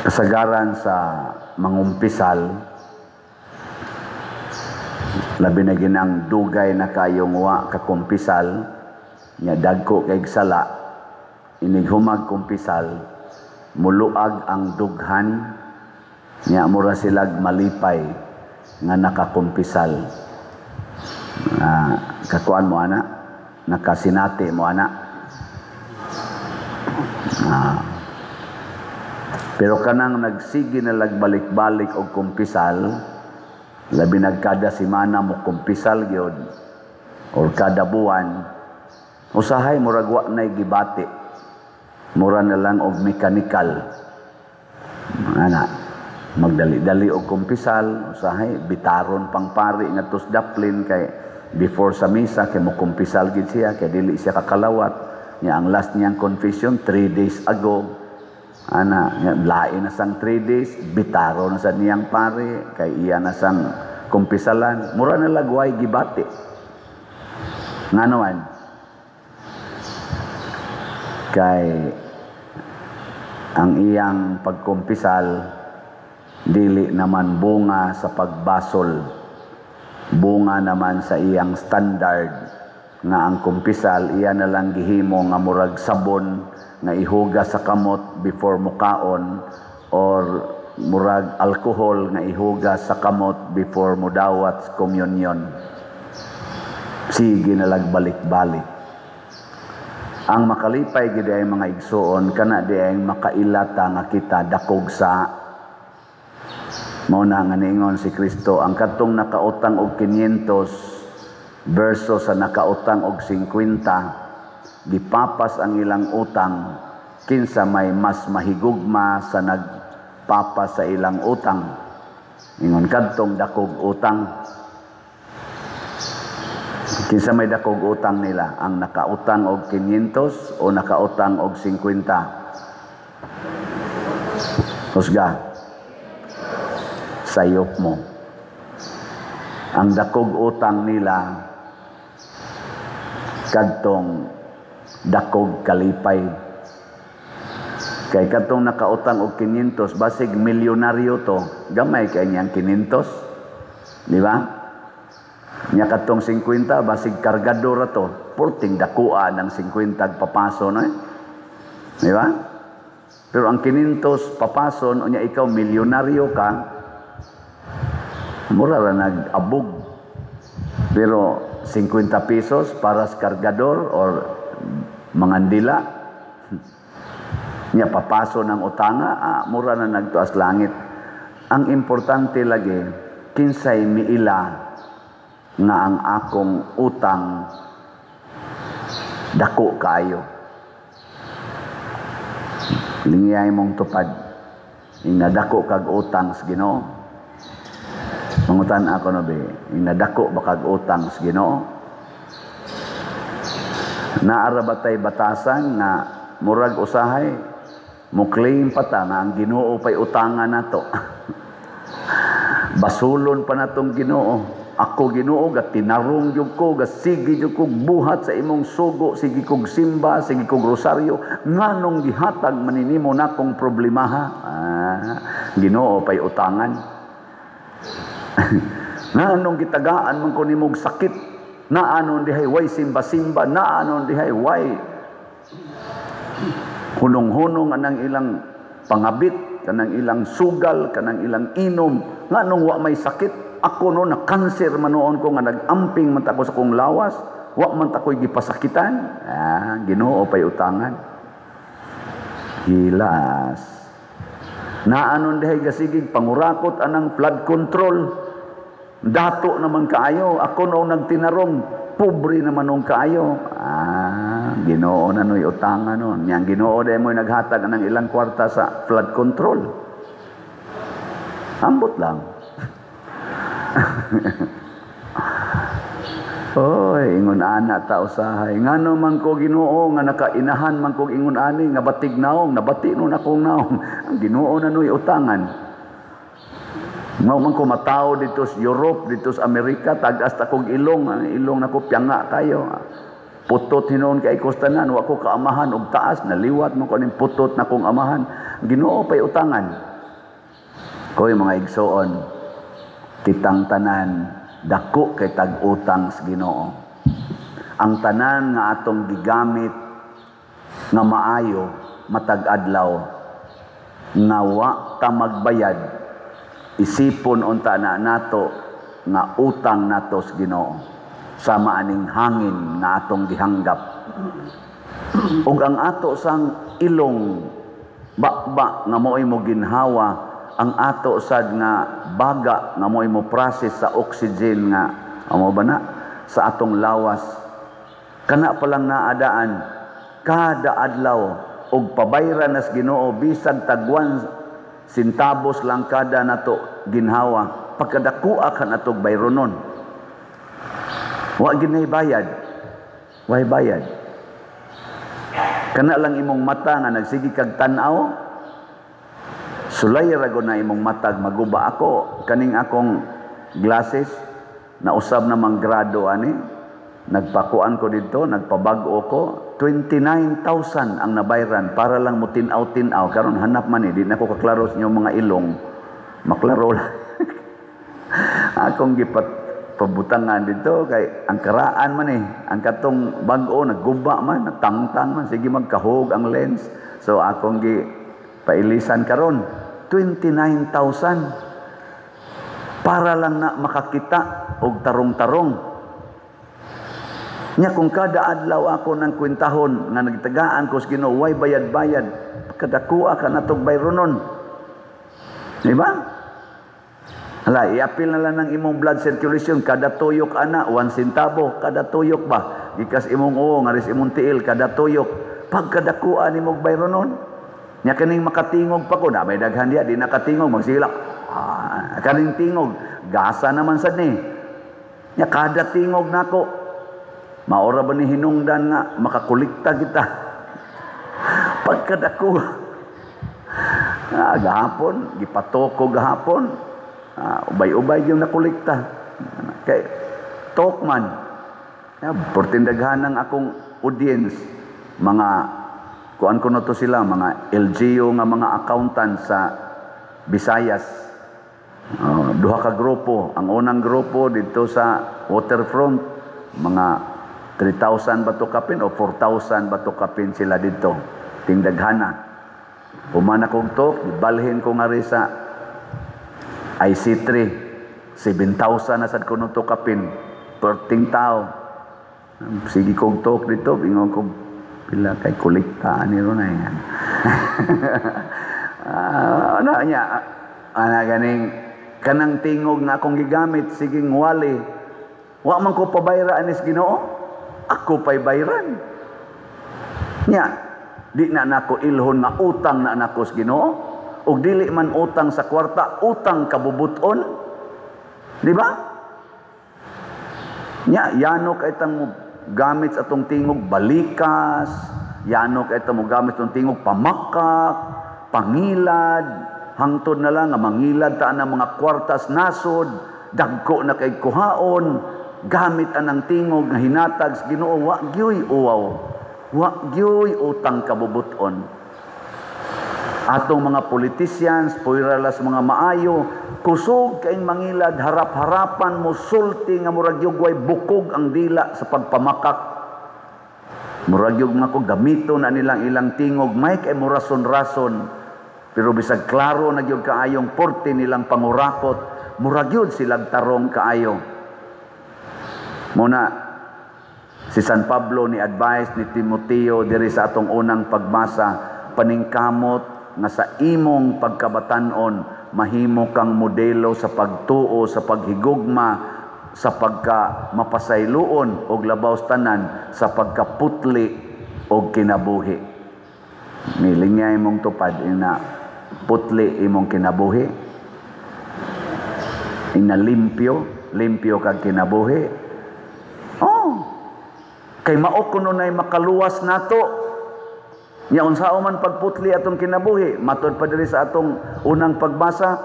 Kasagaran sa mangumpisal, labi na ginang dugay na kayong wa kakumpisal, nya dagko kay sala, inighumag kumpisal, muluag ang dughan, nya mura silag malipay nga nakakumpisal. Kakuan mo ana, nakasinati mo ana. Pero kanang nagsigi na lagbalik-balik og kumpisal, labi nagkada simana mo kumpisal gyud or kada buwan, usahay murag wa nay gibati, mura na lang og mechanical. Ana, magdali-dali og kumpisal, usahay bitaron pang pari ngadtos daplin kay before sa misa kay mo kumpisal gid siya kay dili siya kakalawat. Nya ang last niyang confession 3 days ago. Ana, lain na sang 3 days, bitaro na sa niyang pare, kay iya na sang kumpisalan, mura na lagway gibati. Nga naman, kay ang iyang pagkumpisal, dili naman bunga sa pagbasol, bunga naman sa iyang standard, nga ang kumpisal, iya na lang gihimo nga murag sabon, nga ihuga sa kamot before mukaon or murag alcohol nga ihuga sa kamot before mudawat sa communion. Sige na lagbalik-balik. Ang makalipay gid ay mga igsuon kana di ay makailata nga kita dakog sa mao na nga niingon si Kristo ang katong nakautang og 500 versus sa nakautang og 50 gipapas ang ilang utang kinsa may mas mahigugma sa nagpapas sa ilang utang. Ingon kadtong dakog utang, kinsa may dakog utang nila, ang nakautang og 500 o nakautang og 50? Husga, sayop mo. Ang dakog utang nila kadtong dakog kalipay. Kay katong nakautang og 500, basig milyonaryo to, gamay kay niyang 500. Di ba? Nya katong 50, basig kargador to, porting dakuan ng 50 papaso no. Di ba? Pero ang 500 papason, unya ikaw milyonaryo ka, mura ra nag-abog. Pero 50 pesos para sa kargador or mangandila niya papaso ng utanga, mura na nagtuas langit. Ang importante lagi kinsay miila nga ang akong utang dako kayo. Lingiyay mong tupad inadako kag utang sa Ginoo. Mangutan ako no be, inadako ba kag utang sa Ginoo? Naarabatay batasan na murag usahay mo claim pa ta na ang Ginoo pay utangan nato. Basulon pa natong Ginoo. Ako Ginoo ga tinarong jud ko, ga sige jud ko buhat sa imong sugo, sige kog simba, sige kog rosaryo, nganong gihatag maninimo nakong problema ha. Ginoo pay utangan. Nganong gitagaan man ko nimog sakit, naanon dihay way simba-simba, naanon dihay way hunong-hunong anang ilang pangabit, kanang ilang sugal, kanang ilang inom, nganong wa may sakit. Ako no na cancer manoon ko nga nagamping man ta ko sa kong lawas, wa man ta ko'y gipasakitan. Ginoo pay utangan. Hilas. Naanon dihay gasigig pangurakot anang flood control. Dato naman kaayo, ako no nagtinarong, pobre naman nung kaayo. Ginoo na no'y utangan nun. Yang Ginoo dahil mo'y naghatag ng ilang kwarta sa flood control. Ambot lang. Oy, ingon ana ta usahay. Ngano man ko Ginoo nga nakainahan man ko ingon ani nga batig naong, nabati nun akong naong. Ang Ginoo na no'y utangan. Mao man ko mataw dito sa Europe, dito sa Amerika, tagas ta kog ilong, ang ilong nako piyanga kayo. Putot hinon kay kustanan, wa ko kaamahan og taas, naliwat mo ko ning putot na kong amahan. Ginoo pay utangan. Koy mga igsoon, kitang tanan dako kay tag-utang sa Ginoo. Ang tanan nga atong gigamit nga maayo matag adlaw nga wa ta magbayad, isipon unta na nato nga utang nato sa Ginoo sama aning hangin nga atong gihanggap. Ug ang ato sang ilong bakba nga mo'y mo ginhawa, ang ato sad nga baga nga mo'y mo process sa oxygen nga amo ba na sa atong lawas, kana pa lang naadaan kada adlaw og pabayran nas Ginoo bisag tagwan sintabos lang kada nato ginhawa, pagkadakua ka natog bayronon. Wa ginay bayad. Way bayad. Kana lang imong mata nga nagsigi kag tan-aw, sulay ra gud na imong matag maguba. Ako kaning akong glasses na usab na manggrado ani, nagpakuan ko dito, nagpabag-o ko, 29,000 ang nabayran para lang mo tin-aw karon hanap man di na ko kaklaro sa inyong mga ilong, maklaro lang. Akong gipat pabutangan dito kay ang karaan man ang katong bag-o nagguba man, natangtang man, sige magkahog ang lens, so akong gi pailisan karon 29,000 para lang na makakita og tarong-tarong nya. Kung kada adlaw ako nang kwentahon nga nagtagaan ko sa Ginoo, way bayad-bayad, kadakua ka natog bayronon, di ba? Hala, i-apil na lang ng imong blood circulation, kada tuyok ana, 1 centavo, kada tuyok ba? Gikas imong ngaris imong tiil, kada tuyok. Pagkadakuan imong bayronon. Nya kaning makatingog pa ko, na may daghan diya, di nakatingog, magsilak. Kaning tingog, gasa naman sad ni. Nya kada tingog nako, maora ba ni hinungdan nga, makakulikta kita. Pagkadakuan. Gahapon, gipatoko gahapon. Ubay-ubay yung nakulikta kay Tokman portindaghan ng akong audience, mga kuan ko na to sila, mga LGU nga mga accountant sa Visayas. Duha ka grupo. Ang unang grupo dito sa waterfront, mga 3,000 bato kapin o 4,000 bato kapin sila dito, tindaghana. Humana kong to, balhin ko nga rin sa IC3, 7,000 na sad kuno to kapin, 13 tao. Sige kong talk dito, ingon ko pila kay kolekta ni ron ay. Ano nya, ana ganing kanang tingog nga akong gigamit, sige ngwali. Wa man ko pabayra anis Ginoo, ako pay bayran. Nya, di na nako ilhon nga utang na nako sa Ginoo. O dili man utang sa kwarta, utang kabubuton. Di ba? Nya, yano kay tang gamit sa atong tingog balikas, yano kay tang gamit sa atong tingog pamakak, pangilad, hangtod na lang nga mangilad ta ang mga kwartas nasod, dagko na kay kuhaon, gamit anang tingog nga hinatag sa Ginoo, wa gyoy uwaw, wa gyoy utang kabubuton. Atong mga politicians, puiralas mga maayo, kusog kaing mangilad, harap-harapan mo, sulti nga muragyog way bukog ang dila sa pagpamakak. Muragyog mga ko, gamito na nilang ilang tingog, may kay murason-rason, pero bisag klaro nagyog kaayong porte nilang pangurakot, muragyod silang tarong kaayo. Muna, si San Pablo ni advice ni Timoteo diri sa atong unang pagbasa, paningkamot nga sa imong pagkabatanon mahimo kang modelo sa pagtuo, sa paghigugma, sa pagka mapasayloon og labaw tanan, sa pagkaputli og kinabuhi. Miling nga imong tupad ina putli imong kinabuhi, ina limpyo kag kinabuhi. Kay mao kuno nay makaluwas nato. Nya unsao man pagputli atong kinabuhi, matud pa diri sa atong unang pagbasa,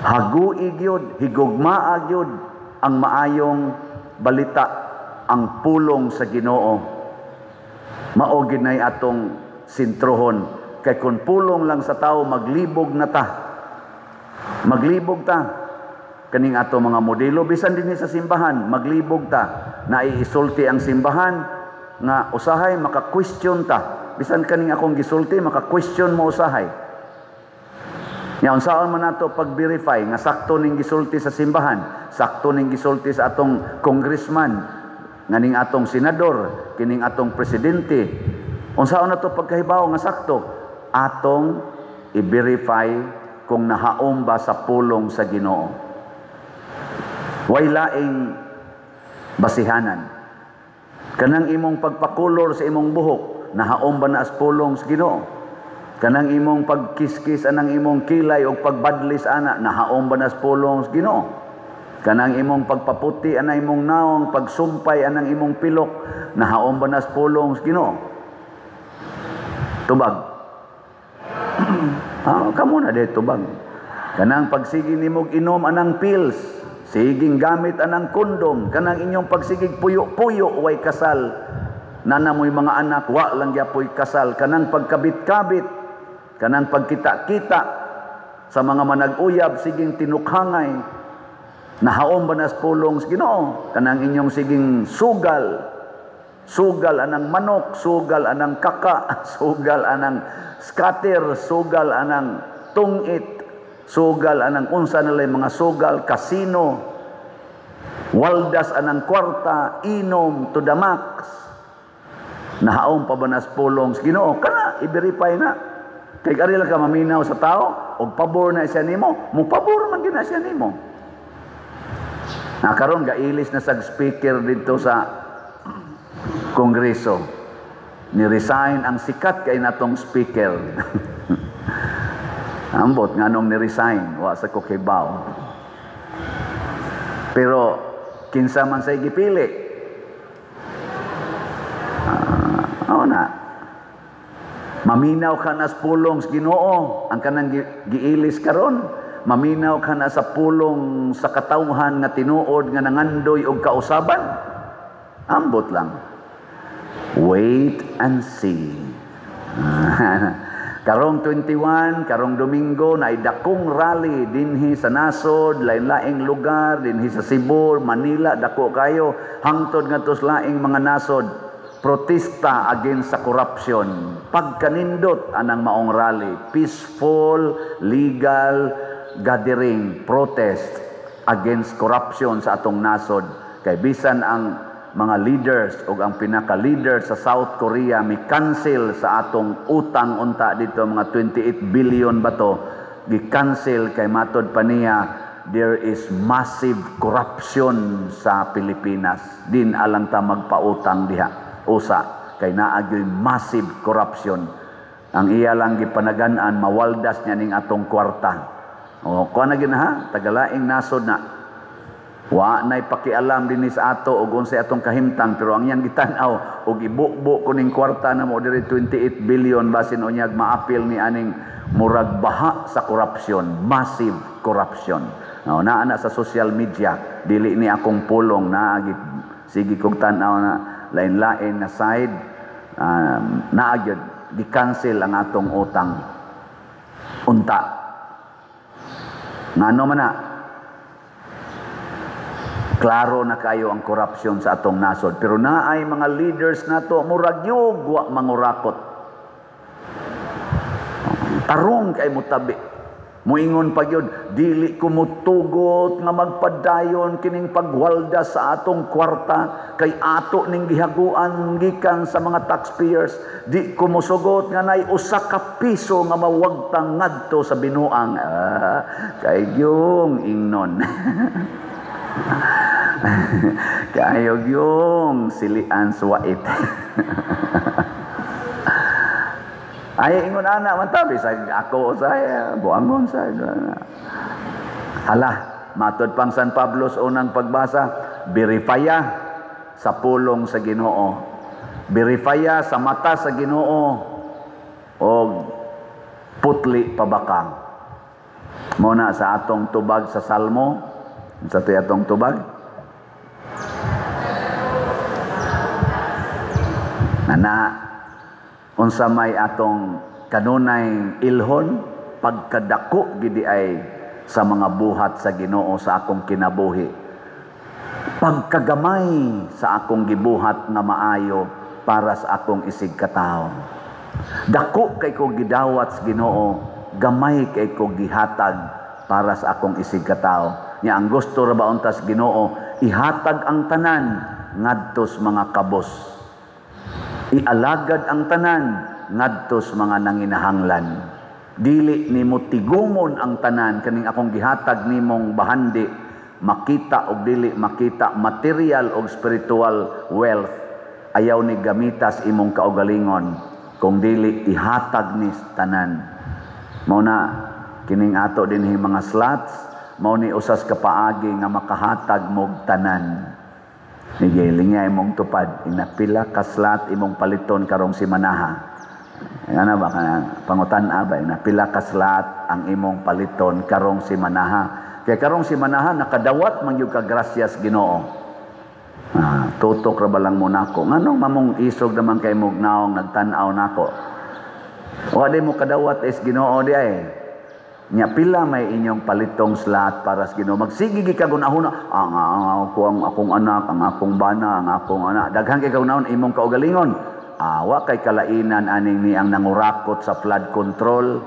hagui gyud, higugmaa gyud ang maayong balita, ang pulong sa Ginoo. Mao gid nay atong sintrohon, kay kun pulong lang sa tao maglibog na ta. Maglibog ta kaning ato mga modelo bisan dinhi sa simbahan, maglibog ta na iisulti ang simbahan nga usahay maka-question ta. Bisan kaning akong gisulti maka-question mo usahay. Nya unsaon man nato pag-verify nga sakto ning gisulti sa simbahan, sakto ning gisulti sa atong congressman, nganing atong senador, kining atong presidente. Unsaon nato pagkahibaw nga sakto? Atong i-verify kung nahaom ba sa pulong sa Ginoo. Way laing basihanan. Kanang imong pagpakulor sa imong buhok, nahaom ba na as pulong sa Ginoo? Kanang imong pagkiskis anang imong kilay o pagbadlis ana, nahaom ba na as pulong sa Ginoo? Kanang imong pagpaputi anang imong naong, pagsumpay anang imong pilok, nahaom ba na as pulong sa Ginoo? Tubag. Kamo na dito tubag. Kanang pagsigi nimog inom anang pills, siging gamit anang kondom, kanang inyong pagsigig puyo-puyo way kasal, nanamoy mga anak wa lang gyapoy kasal, kanang pagkabit-kabit, kanang pagkita-kita sa mga manag-uyab siging tinukhangay, nahaom ba na sa pulong sa Ginoo? Kanang inyong siging sugal anang manok, sugal anang kaka, sugal anang scatter, sugal anang tungit, sugal anang unsa nalay mga sugal, kasino, waldas anang kwarta, inom to the max, nahaom pa ba na sa pulong sa Ginoo? Kana i-verify na. Kay ari lang ka maminaw sa tao og pabor na siya nimo, mo pabor man gyud na siya nimo. Karon gailis na sag speaker dito sa Kongreso. Ni-resign ang sikat kay natong speaker. Ambot nganong ni-resign, wa sa kukibaw. Pero kinsa man say gipili. Na maminaw ka na sa pulong sa Ginoo, ang kanang giilis karon. Maminaw ka na sa pulong sa katawhan nga tinuod nga nangandoy og kausaban. Ambot lang. Wait and see. Karong 21, karong Domingo, na dakong rally dinhi sa nasod, lain-laing lugar, dinhi sa Cebu, Manila, dako kayo, hangtod nga tos laing mga nasod, protesta against sa corruption. Pagkanindot anang maong rally, peaceful, legal gathering, protest against corruption sa atong nasod. Kay bisan ang mga leaders o ang pinaka-leader sa South Korea may cancel sa atong utang unta dito, mga 28 billion ba to, gi-cancel kay matod pa niya there is massive corruption sa Pilipinas. Din alang ta magpautang diha. Usa kay naagyoy massive corruption. Ang iya lang gipanagan-an mawaldas niya ning atong kwarta. O kuha na gina tagalaing nasod na. Wa nay pakialam dinhi sa ato og unsay atong kahimtang, pero ang iyang gitan-aw og ibukbo kuning kwarta na mo diri 28 billion basin unyag maapil ni aning murag baha sa corruption, massive corruption. Naa na sa social media, dili ni akong pulong na sige kog tan-aw na lain-lain na side, naagid di-cancel ang atong utang unta. Ngano man na klaro na kayo ang corruption sa atong nasod, pero naay mga leaders nato murag yug wa mangurakot. Tarong kay mutabi. Muingon pa gyud, dili ko mutugot nga magpadayon kining pagwalda sa atong kwarta kay ato ning gihaguan gikan sa mga taxpayers. Di ko mosugot nga nay usa ka piso nga mawagtang ngadto sa binuang. Kay gyung ingnon. Kayo yung silian suwait. Ay ingon ana man tabi sa ako saya buangon sa hala matud pang San Pablo sa unang pagbasa, verifya sa pulong sa Ginoo, verifya sa mata sa Ginoo o putli pabakang. Muna sa atong tubag sa Salmo, sa atong tubag na unsa may atong kanunay ilhon, pagkadako gidi ay sa mga buhat sa Ginoo sa akong kinabuhi. Pagkagamay sa akong gibuhat nga maayo para sa akong isig katawo. Dako kay ko gidawat sa Ginoo, gamay kay ko gihatag para sa akong isig katawo. Nya ang gusto ra ba unta sa Ginoo, ihatag ang tanan ngadtos mga kabos. Ialagad ang tanan ngadtos mga nanginahanglan. Dili nimo tigumon ang tanan kaning akong gihatag nimong bahandi, makita o dili makita, material o spiritual wealth, ayaw ni gamitas imong kaugalingon kung dili ihatag ni tanan. Mao na kining ato dinhi mga slots, mao ni usas ka paagi nga makahatag mog tanan. Nigiling nga imong tupad, inapila ka slot imong paliton karong simanaha. Ano ba pangutan-a ba na pila ka slot ang imong paliton karong simanaha. Kay karong simanaha nakadawat man gyud ka grasyas Ginoo. Tutok ra ba lang mo nako. Nganong mamong isog naman kay mugnaong nagtan-aw nako. Wa di mo kadawat is Ginoo di ay. Nya pila may inyong palitong slot para sa Ginoo. Magsigi ka gunahon akong anak, ang akong bana, ang akong anak. Daghan kay kagunahon imong kaugalingon. Wa kay kalainan aning ni ang nangurakot sa flood control.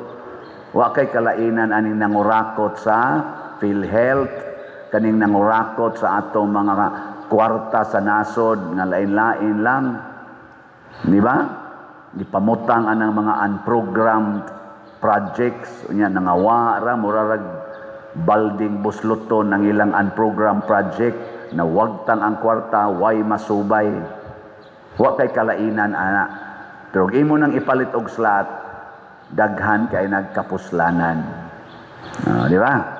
Wa kay kalainan aning nangurakot sa PhilHealth, kaning nangurakot sa atong mga kwarta sa nasod nga lain-lain lang. Di ba? Gipamutang anang mga unprogrammed projects unya nangawa ra murarag balding busluton ang ilang unprogrammed project na wagtang ang kwarta way masubay. Wa kay kalainan ana. Pero imo nang ipalit og slot, daghan kay nagkapuslanan. Di ba?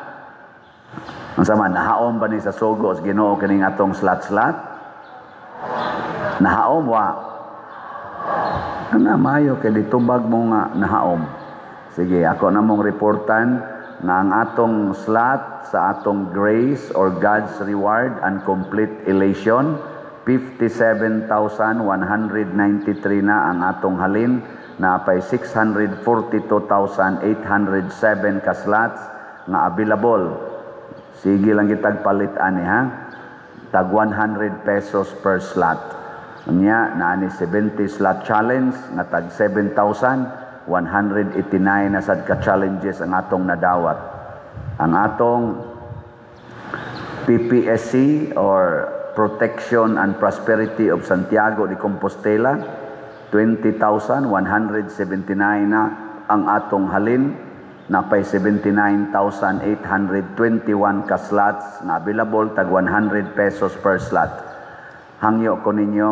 Unsa man nahaom ba ni sa sugo sa Ginoo kining atong slot? Nahaom wa? Ana mayo kay ditubag mo nga nahaom. Sige, ako na mong reportan nga ang atong slot sa atong grace or God's reward and complete elation 57,193 na ang atong halin, na pay 642,807 ka slots nga available. Sige lang kitag palit ani ha. Tag 100 pesos per slot. Unya naani 70 slot challenge nga tag 7,189 na sad ka challenges ang atong nadawat. Ang atong PPSC or Protection and Prosperity of Santiago de Compostela, 20,179 na ang atong halin, na pay 79,821 ka slots na available, tag 100 pesos per slot. Hangyo ko ninyo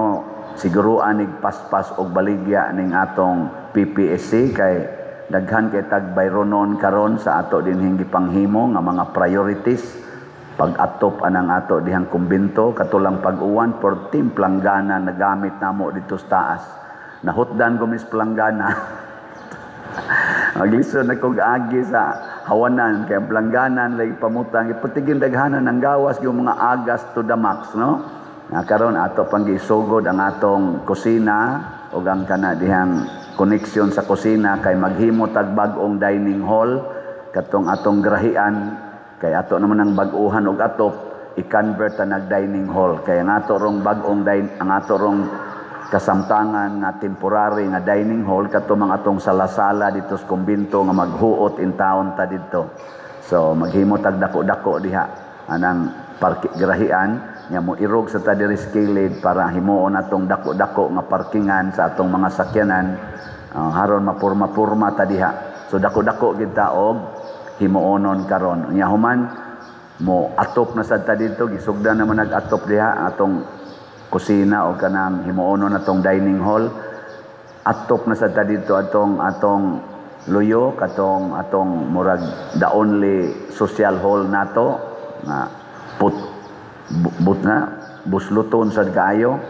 siguruan ig paspas og baligya ning atong PPSC kay daghan kay tag bayronon karon sa ato dinhing gipanghimo nga mga priorities. Pag-atop anang ato dihang kumbento, katulang pag-uwan, for team planggana na gamit namo dito sa taas. Nahutdan gumis planggana. Maglisod na kong agi sa hawanan, kaya plangganan, lagi pamutang, ipatigin daghanan ng gawas, yung mga agas to the max, no? Karon ato pang gisugod ang atong kusina, o ang kana dihang koneksyon sa kusina, kay maghimo tag bag-ong dining hall, katong atong grahian, kay ato naman ang bag-uhan og atop i-convert na nag-dining hall. Kay ang ato rong bag-ong ang ato rong kasamtangan nga temporary nga dining hall kato mga atong sala-sala dito sa kumbento nga maghuot in town ta dito. So maghimo tag dako-dako diha anang grahian nya mo irog sa ta diri skilid para himuon atong dako-dako nga parkingan sa atong mga sakyanan haron mapurma-purma ta diha. So dako-dako gid ta og himuonon karon. Nya human mo atop na sad ta dito, gisugdan naman nag-atop diha atong kusina o kanang himuonon atong dining hall. Atop na sad ta dito atong luyo katong atong murag the only social hall nato nga busluton sad kaayo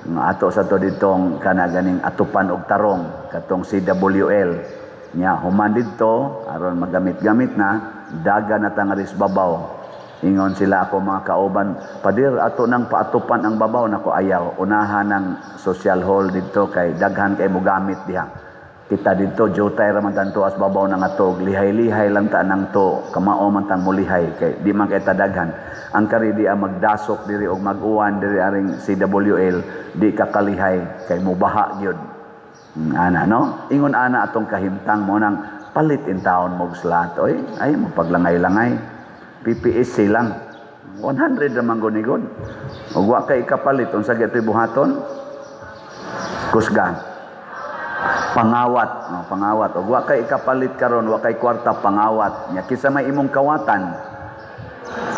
nga ato sa to ditong kana ganing atupan og tarong katong CWL. Nya human dito aron magamit-gamit na daga na tangaris babaw. Ingon sila ako mga kauban, padir ato nang paatupan ang babaw nako ayaw. Unahan ng social hall dito kay daghan kay mo gamit diha. Kita dito, jutay raman tanto as babaw ng atog, lihay-lihay lang ta nang to, kamao man tang mulihay, kay di man kay tadaghan. Ang kari di magdasok diri og mag-uwan diri aring CWL, di kakalihay, kay mubaha gyud. Ana, no? Ingon ana atong kahimtang mo nang palit in taon mo slat, oy, ay mapaglangay-langay. PPSC lang. 100 naman gunigod. Og wa kay kapalit unsa gyud buhaton? Kusgan. Pangawat, no, pangawat. Og wa kay kapalit karon, wa kay kwarta pangawat. Nya kisa may imong kawatan,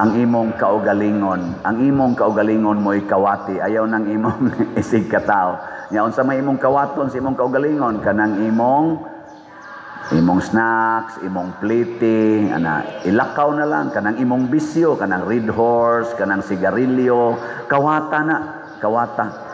ang imong kaugalingon. Ang imong kaugalingon mo ikawati, ayaw nang imong isig katao. Nya unsa may imong kawaton sa imong kaugalingon, kanang imong snacks, imong pliti, ilakaw na lang, kanang imong bisyo, kanang red horse, kanang sigarilyo, kawata na, kawata.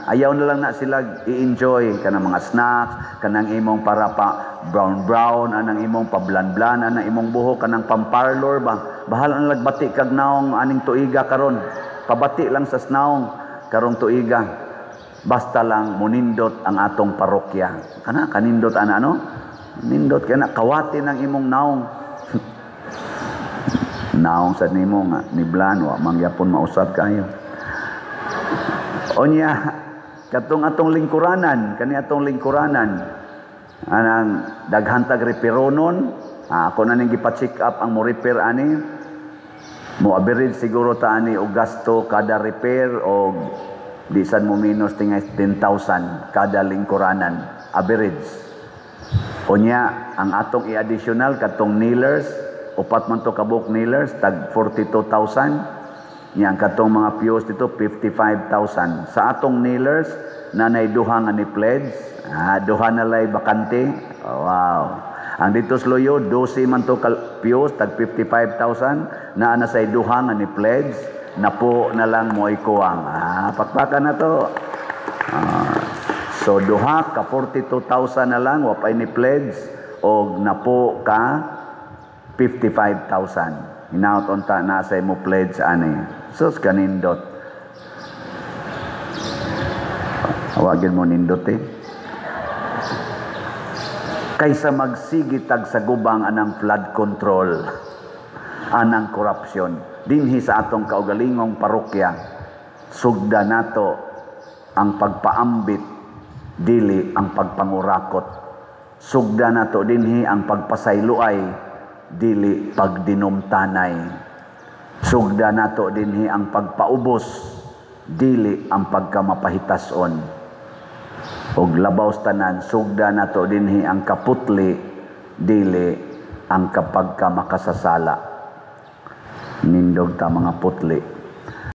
Ayaw na lang na sila i-enjoy kanang mga snacks, kanang imong para pa brown, anang imong pablan-blan, anang imong buhok, kanang pamparlor ba. Bahala na lagbati kag naong aning tuiga karon. Pabati lang sa naong karong tuiga. Basta lang munindot ang atong parokya. Kanindot ano? Nindot kana kawati ng imong naong. Naong sa nimo nga ni Blan wa mangyapon mausab kayo. Onya katong atong lingkuranan, kani atong lingkuranan anang daghantag reparonon. Ako na ning gipa-check up ang mo repair ani. Mo average siguro ta ani og gasto kada repair og di sad mo minus tingay 10,000 kada lingkuranan average. Onya ang atong i-additional katong nailers, upat man to kabuk nailers tag 42,000. Yang katong mga fuse dito 55,000. Sa atong nailers nanay duha nga ni pledge, duha na lay bakante. Oh, wow. Ang dito sa Loyo 12 man to fuse tag 55,000, naa na say duha nga ni pledge, napo na lang mo ikuwang. Pakpakan na to. So duha ka 42,000 na lang wa pay ni pledge og napo ka 55,000. Hinaut unta na say mo pledge ani. Sus kanindot. Awagin mo nindot Kaysa magsigitag sa gubang anang flood control, anang korupsyon, dinhi sa atong kaugalingong parokya, sugda nato ang pagpaambit, dili ang pagpangurakot. Sugda nato dinhi ang pagpasayloay, dili pagdinumtanay. Sugda nato dinhi ang pagpaubos, dili ang pagkamapahitason. Og labaw tanan, sugda nato dinhi ang kaputli, dili ang kapagkamakasasala. Nindog ta mga putli.